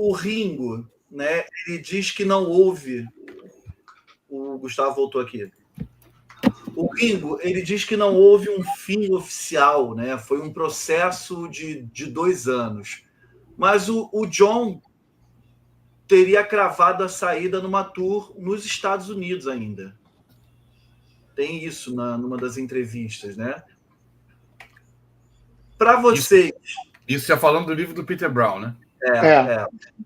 o Ringo, né, ele diz que não houve. O Gustavo voltou aqui. O Ringo, ele diz que não houve um fim oficial, né? Foi um processo de 2 anos. Mas o John teria cravado a saída numa tour nos Estados Unidos ainda. Tem isso numa das entrevistas, né? Para vocês... Isso já falando do livro do Peter Brown, né?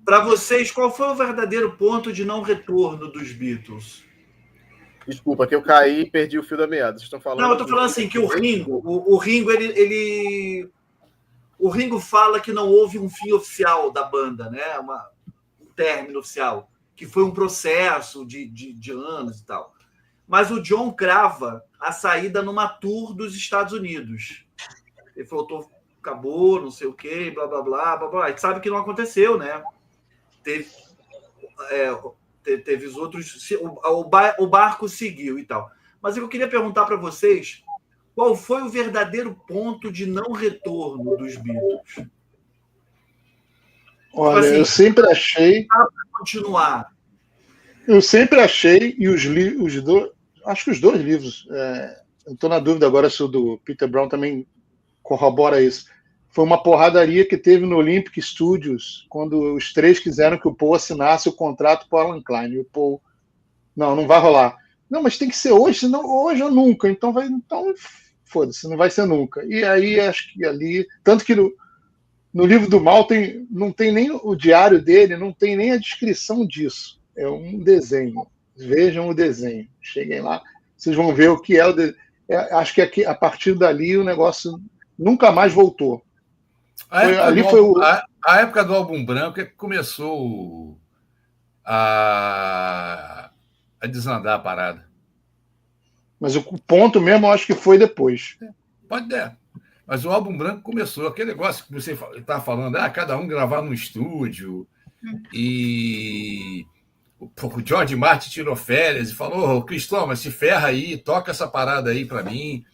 Para vocês, qual foi o verdadeiro ponto de não retorno dos Beatles? Desculpa, que eu caí e perdi o fio da meada. Vocês estão falando... Não, eu estou falando assim, que o Ringo, ele... O Ringo fala que não houve um fim oficial da banda, né? Um término oficial, que foi um processo de anos e tal. Mas o John crava a saída numa tour dos Estados Unidos. Ele falou, acabou, não sei o quê, blá, blá, blá, blá, blá. A gente sabe que não aconteceu, né? Teve os outros... O barco seguiu e tal. Mas eu queria perguntar para vocês qual foi o verdadeiro ponto de não retorno dos Beatles. Olha, tipo assim, eu sempre achei... Para continuar. Eu sempre achei, e os dois... Acho que os 2 livros... eu estou na dúvida agora se o do Peter Brown também corrobora isso. Foi uma porradaria que teve no Olympic Studios, quando os 3 quiseram que o Paul assinasse o contrato para o Alan Klein. E o Paul, não vai rolar. Não, mas tem que ser hoje, senão hoje ou nunca. Então foda-se, não vai ser nunca. E aí, acho que ali... Tanto que no livro do Mal não tem nem o diário dele, não tem nem a descrição disso. É um desenho. Vejam o desenho. Cheguem lá, vocês vão ver o que é o desenho. Acho que aqui, a partir dali o negócio nunca mais voltou. A época do álbum branco é que começou a desandar a parada. Mas o ponto mesmo eu acho que foi depois. Pode ter. Mas o álbum branco começou. Aquele negócio que você está falando, cada um gravar no estúdio. E o George Martin tirou férias e falou, Cristão, mas se ferra aí, toca essa parada aí para mim.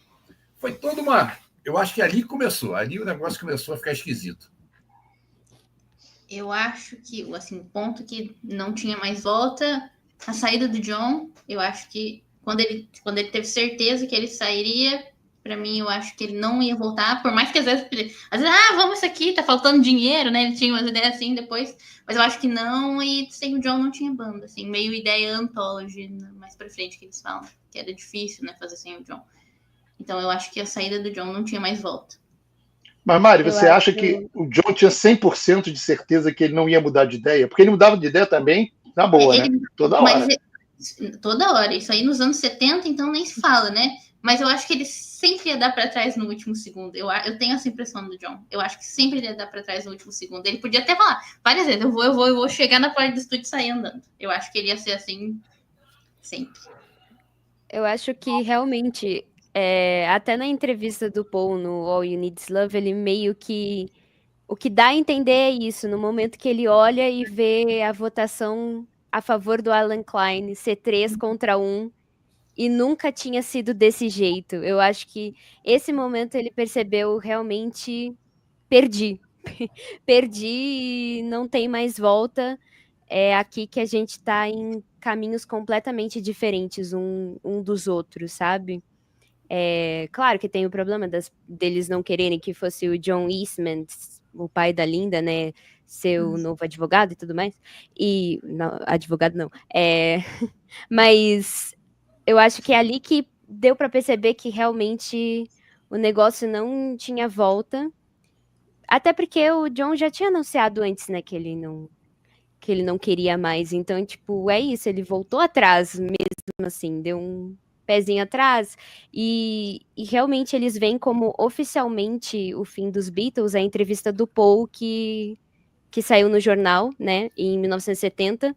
Foi toda uma... Eu acho que ali começou. Ali o negócio começou a ficar esquisito. Eu acho que, assim, o ponto que não tinha mais volta, a saída do John, eu acho que quando ele teve certeza que ele sairia, para mim, eu acho que ele não ia voltar, por mais que às vezes, vamos isso aqui, tá faltando dinheiro, né? Ele tinha umas ideias assim depois, mas eu acho que não, e sem o John não tinha banda, assim, meio ideia anthology, mais pra frente que eles falam, que era difícil, né, fazer sem o John. Então eu acho que a saída do John não tinha mais volta. Mas, Mari, você acha que o John tinha 100% de certeza que ele não ia mudar de ideia? Porque ele mudava de ideia também, na boa, né? Toda hora. Toda hora. Isso aí nos anos 70, então nem se fala, né? Mas eu acho que ele sempre ia dar para trás no último segundo. Eu tenho essa impressão do John. Eu acho que sempre ele ia dar para trás no último segundo. Ele podia até falar, várias vezes, eu vou chegar na porta do estúdio e sair andando. Eu acho que ele ia ser assim sempre. Eu acho que realmente... até na entrevista do Paul no All You Need Is Love, ele meio que... O que dá a entender é isso, no momento que ele olha e vê a votação a favor do Alan Klein ser 3-1, e nunca tinha sido desse jeito. Eu acho que esse momento ele percebeu realmente perdi. Perdi e não tem mais volta. É aqui que a gente tá em caminhos completamente diferentes um dos outros, sabe? Claro que tem o problema deles não quererem que fosse o John Eastman, o pai da Linda, né, ser o novo advogado e tudo mais. E, não, advogado não. Mas eu acho que é ali que deu para perceber que realmente o negócio não tinha volta. Até porque o John já tinha anunciado antes, né, que ele não queria mais. Então, tipo, é isso, ele voltou atrás mesmo assim, deu um pezinho atrás, e realmente eles veem como oficialmente o fim dos Beatles a entrevista do Paul que saiu no jornal, né, em 1970,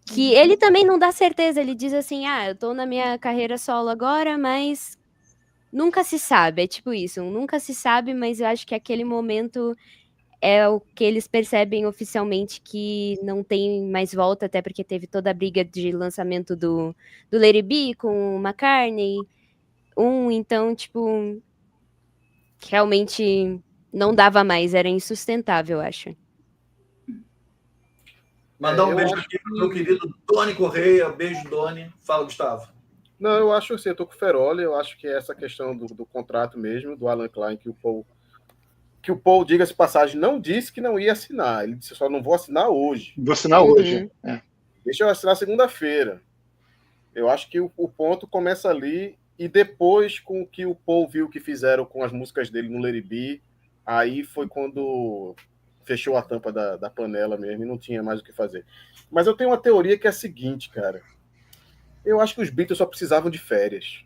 que ele também não dá certeza, ele diz assim, eu tô na minha carreira solo agora, mas nunca se sabe, é tipo isso, nunca se sabe, mas eu acho que aquele momento é o que eles percebem oficialmente que não tem mais volta, até porque teve toda a briga de lançamento do Let It Be com o McCartney, então, tipo, realmente não dava mais, era insustentável, eu acho. Mandar um eu beijo acho aqui pro meu querido Doni Correia. Beijo, Doni. Fala, Gustavo. Não, eu acho assim, eu tô com o Feroli, eu acho que é essa questão do contrato mesmo, do Alan Klein, que o Paul, diga-se de passagem, não disse que não ia assinar. Ele disse, só não vou assinar hoje. Vou assinar hoje. É. Deixa eu assinar segunda-feira. Eu acho que o ponto começa ali, e depois com o que o Paul viu que fizeram com as músicas dele no Let It Be, aí foi quando fechou a tampa da panela mesmo e não tinha mais o que fazer. Mas eu tenho uma teoria que é a seguinte, cara. Eu acho que os Beatles só precisavam de férias.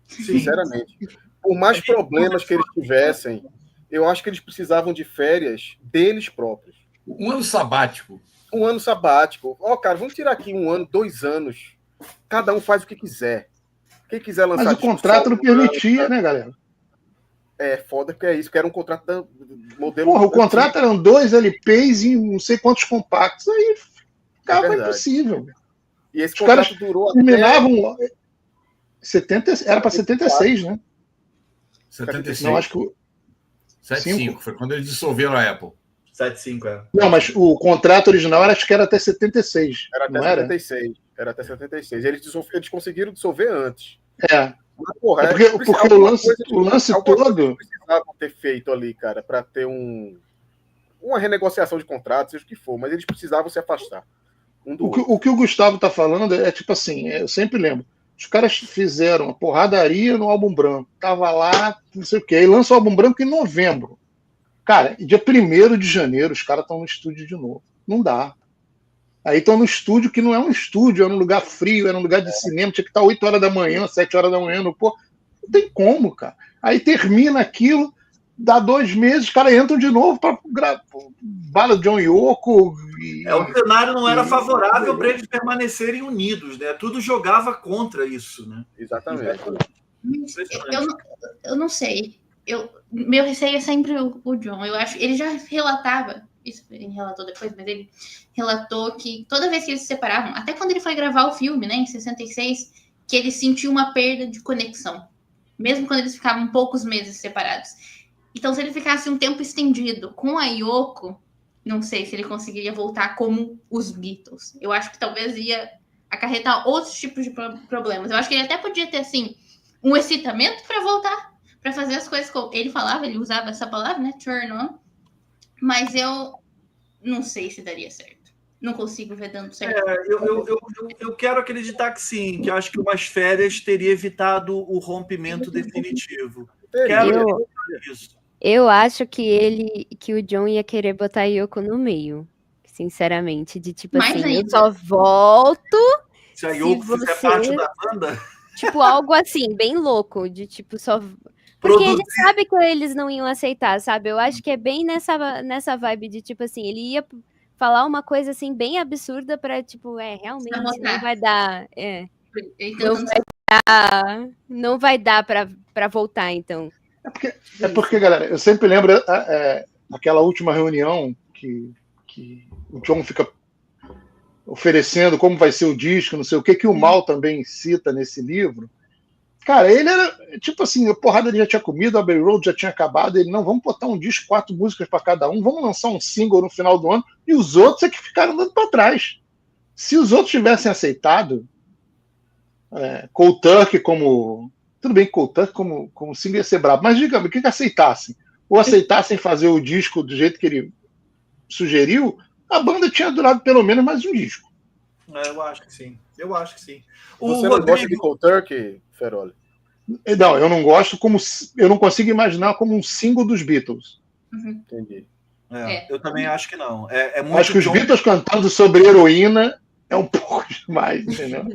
Sinceramente. Por mais problemas que eles tivessem, eu acho que eles precisavam de férias deles próprios. Um ano sabático. Um ano sabático. Cara, vamos tirar aqui 1 ano, 2 anos. Cada um faz o que quiser. Quem quiser lançar... Mas o contrato não permitia, né, galera? É, foda que é isso, que era um contrato da modelo... Porra, o contrato eram 2 LPs e não sei quantos compactos. Aí ficava impossível. E esse Os caras durou terminavam... 70, era para 76, né? 76. Não, acho que... 75, foi quando eles dissolveram a Apple. 75, é. Não, mas o contrato original acho que era até 76. Era até não 76. Era até 76. Eles conseguiram dissolver antes. É. Mas, porra, porque o lance todo... Eles precisavam ter feito ali, cara, para ter uma renegociação de contratos, seja o que for, mas eles precisavam se afastar. O que o Gustavo tá falando é tipo assim, eu sempre lembro. Os caras fizeram uma porradaria no álbum branco. Tava lá, não sei o quê. Aí lança o álbum branco em novembro. Cara, dia 1º de janeiro, os caras estão no estúdio de novo. Não dá. Aí estão no estúdio que não é um estúdio, é um lugar frio, era um lugar de cinema, tinha que estar 8 horas da manhã, 7 horas da manhã. Pô, não tem como, cara. Aí termina aquilo, dá 2 meses, os caras entram de novo para bala de John Yoko. O cenário não era favorável para eles permanecerem unidos, né? Tudo jogava contra isso, né? Exatamente. Eu não sei. Meu receio é sempre o John. Eu acho, ele já relatava, isso ele relatou depois, mas ele relatou que toda vez que eles se separavam, até quando ele foi gravar o filme, né, em 66, que ele sentiu uma perda de conexão, mesmo quando eles ficavam poucos meses separados. Então, se ele ficasse um tempo estendido com a Yoko, não sei se ele conseguiria voltar como os Beatles. Eu acho que talvez ia acarretar outros tipos de problemas. Eu acho que ele até podia ter, assim, um excitamento para voltar, para fazer as coisas como ele falava, ele usava essa palavra, né, turn on, mas eu não sei se daria certo. Não consigo ver dando certo. Eu quero acreditar que sim, que eu acho que umas férias teria evitado o rompimento definitivo. Quero isso. Eu acho que o John ia querer botar a Yoko no meio, sinceramente, de tipo Mais assim, ainda. eu só volto se a Yoko fizer parte da banda. Tipo, algo assim, bem louco, de tipo, só... Porque ele sabe que eles não iam aceitar, sabe? Eu acho que é bem nessa vibe de, tipo assim, ele ia falar uma coisa, assim, bem absurda pra, tipo, realmente não vai dar... Então, não vai dar pra voltar, então. É porque, galera, eu sempre lembro aquela última reunião que o John fica oferecendo como vai ser o disco, não sei o que o Mal também cita nesse livro. Cara, ele era, tipo assim, a porrada ele já tinha comido, a Abbey Road já tinha acabado, ele, não, vamos botar um disco, 4 músicas para cada um, vamos lançar um single no final do ano, e os outros é que ficaram dando para trás. Se os outros tivessem aceitado, Cold Turkey como... Tudo bem que Cold Turkey como single ia ser brabo, mas digamos, o que aceitassem? Ou aceitassem fazer o disco do jeito que ele sugeriu, a banda tinha durado pelo menos mais um disco. Eu acho que sim. Você não gosta de Cold Turkey, Feroli? Não, eu não gosto eu não consigo imaginar como um single dos Beatles. Entendi. Eu também acho que não. Muito acho que os Beatles cantando sobre heroína é um pouco demais, entendeu?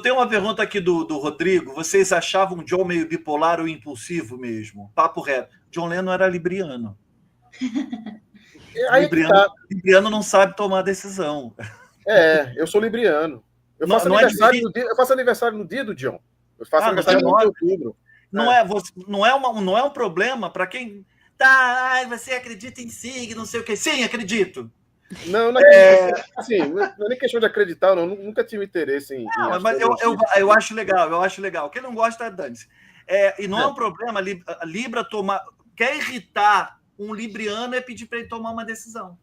Tem uma pergunta aqui do Rodrigo. Vocês achavam o John meio bipolar ou impulsivo mesmo? Papo reto. John Lennon era libriano. Libriano não sabe tomar decisão. Eu sou libriano. Eu faço aniversário no dia do John. Eu faço aniversário no dia de outubro. Não é um problema para quem... você acredita em signo, não sei o quê. Sim, acredito. Não é assim, não é nem questão de acreditar, não. Nunca tive interesse em... mas eu acho legal. Quem não gosta, dane-se. E não é um problema a Libra tomar... Quer irritar um libriano é pedir para ele tomar uma decisão.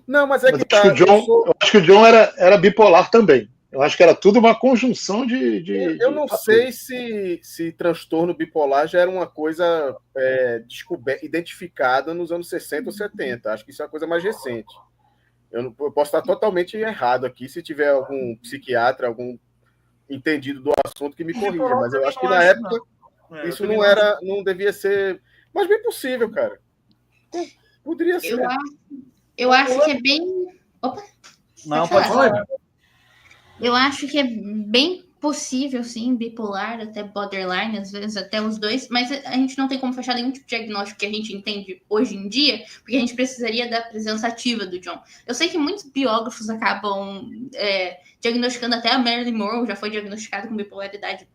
Não, mas é Mas que tá. eu acho que o John era bipolar também. Eu acho que era tudo uma conjunção de Eu não fatores. sei se transtorno bipolar já era uma coisa identificada nos anos 60 ou 70. Acho que isso é uma coisa mais recente. Eu posso estar totalmente errado aqui, se tiver algum psiquiatra, algum entendido do assunto que me corrija. Mas eu acho que na época isso não devia ser. Mas bem possível, cara. Poderia ser. Eu acho que é bem. Opa! Não, pode falar. Eu acho que é bem possível, sim, bipolar, até borderline, às vezes até os dois, mas a gente não tem como fechar nenhum tipo de diagnóstico que a gente entende hoje em dia, porque a gente precisaria da presença ativa do John. Eu sei que muitos biógrafos acabam diagnosticando, até a Marilyn Monroe já foi diagnosticada com bipolaridade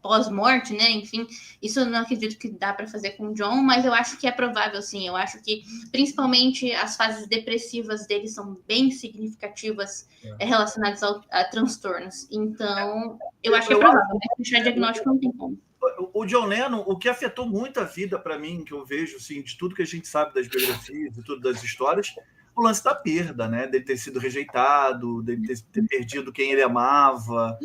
pós-morte, né? Enfim, isso eu não acredito que dá para fazer com o John, mas eu acho que é provável, sim. Eu acho que, principalmente, as fases depressivas dele são bem significativas relacionadas a transtornos. Então, eu acho que é provável, mas fechar diagnóstico não tem como. O John Lennon, o que afetou muito a vida para mim, que eu vejo, assim, de tudo que a gente sabe das biografias, de tudo das histórias, o lance da perda, né? Dele ter sido rejeitado, dele ter perdido quem ele amava,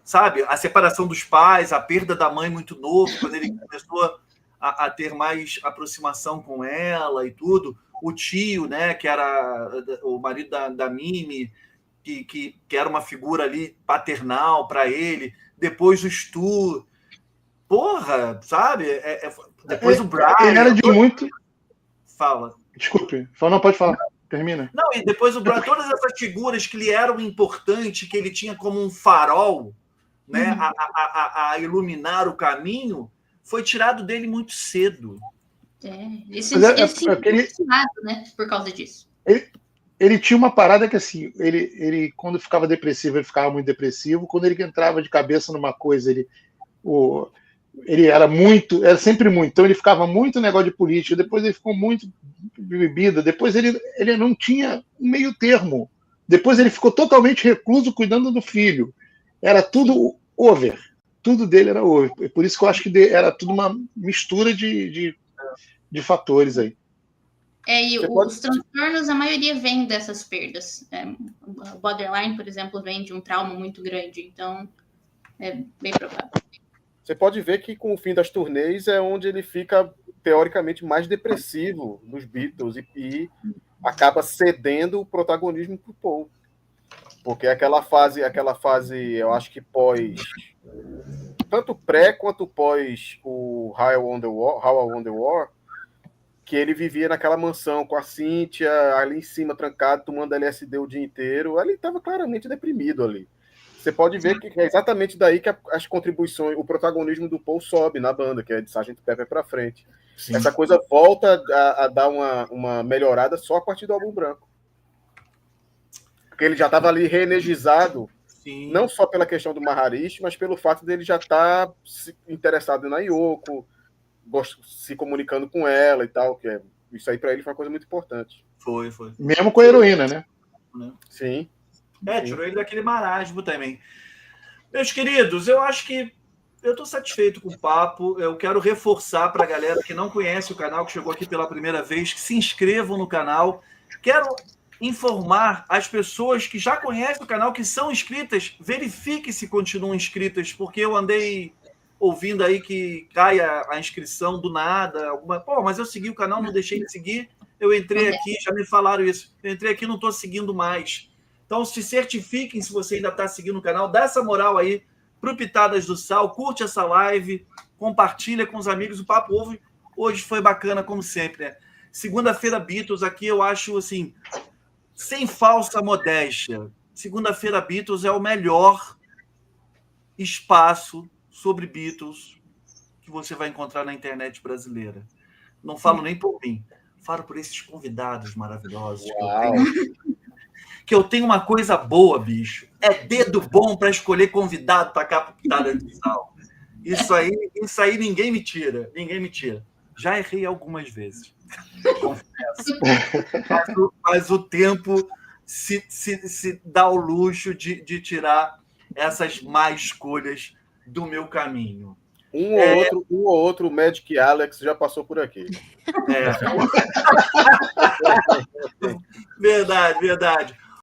sabe? A separação dos pais, a perda da mãe muito novo, quando ele começou a ter mais aproximação com ela e tudo. O tio, né? Que era o marido da Mimi, que era uma figura ali paternal para ele. Depois o Stu. Porra, sabe? Depois o Brian. Ele era de muito. Fala. Desculpe. Não, pode falar. Termina. Não, e depois o Brian, todas essas figuras que lhe eram importantes, que ele tinha como um farol, né, a iluminar o caminho, foi tirado dele muito cedo. Né, por causa disso. Ele tinha uma parada que, assim, ele quando ficava depressivo, ele ficava muito depressivo. Quando ele entrava de cabeça numa coisa, ele era sempre muito. Então, ele ficava muito no negócio de política. Depois, ele ficou muito bebida. Depois, ele não tinha um meio termo. Depois, ele ficou totalmente recluso, cuidando do filho. Era tudo over. Tudo dele era over. Por isso que eu acho que era tudo uma mistura de fatores aí. Os transtornos, a maioria vem dessas perdas. O borderline, por exemplo, vem de um trauma muito grande. Então, é bem provável. Você pode ver que com o fim das turnês é onde ele fica, teoricamente, mais depressivo dos Beatles e acaba cedendo o protagonismo para o Paul. Porque aquela fase, eu acho que pós... Tanto pré quanto pós o How I Won the War, que ele vivia naquela mansão com a Cynthia, ali em cima, trancado, tomando LSD o dia inteiro. Ele estava claramente deprimido ali. Você pode ver que é exatamente daí que as contribuições, o protagonismo do Paul sobe na banda, que é de Sgt. Pepper para frente. Sim. Essa coisa volta a dar uma melhorada só a partir do álbum branco. Porque ele já estava ali reenergizado, sim, não só pela questão do Maharishi, mas pelo fato dele já estar interessado na Yoko, se comunicando com ela e tal. Isso aí para ele foi uma coisa muito importante. Foi. Mesmo com a heroína, né? Sim. Tirou ele daquele marasmo também. Meus queridos, eu acho que eu estou satisfeito com o papo. Eu quero reforçar para a galera que não conhece o canal, que chegou aqui pela primeira vez, que se inscrevam no canal. Quero informar as pessoas que já conhecem o canal, que são inscritas, verifique se continuam inscritas, porque eu andei ouvindo aí que cai a inscrição do nada. Mas eu segui o canal, não deixei de seguir. Eu entrei aqui, já me falaram isso. Eu entrei aqui e não estou seguindo mais. Então, se certifiquem se você ainda está seguindo o canal, dá essa moral aí para o Pitadas do Sal, curte essa live, compartilha com os amigos. O Papo hoje foi bacana, como sempre, né? Segunda-feira Beatles aqui, eu acho, assim, sem falsa modéstia, Segunda-feira Beatles é o melhor espaço sobre Beatles que você vai encontrar na internet brasileira. Não falo nem por mim, falo por esses convidados maravilhosos que eu tenho uma coisa boa, bicho. É dedo bom para escolher convidado para cá para Pitadas do Sal. Isso aí ninguém me tira. Já errei algumas vezes. Confesso. Mas o tempo se dá o luxo de tirar essas más escolhas do meu caminho. Um ou outro Magic Alex já passou por aqui. Verdade, verdade.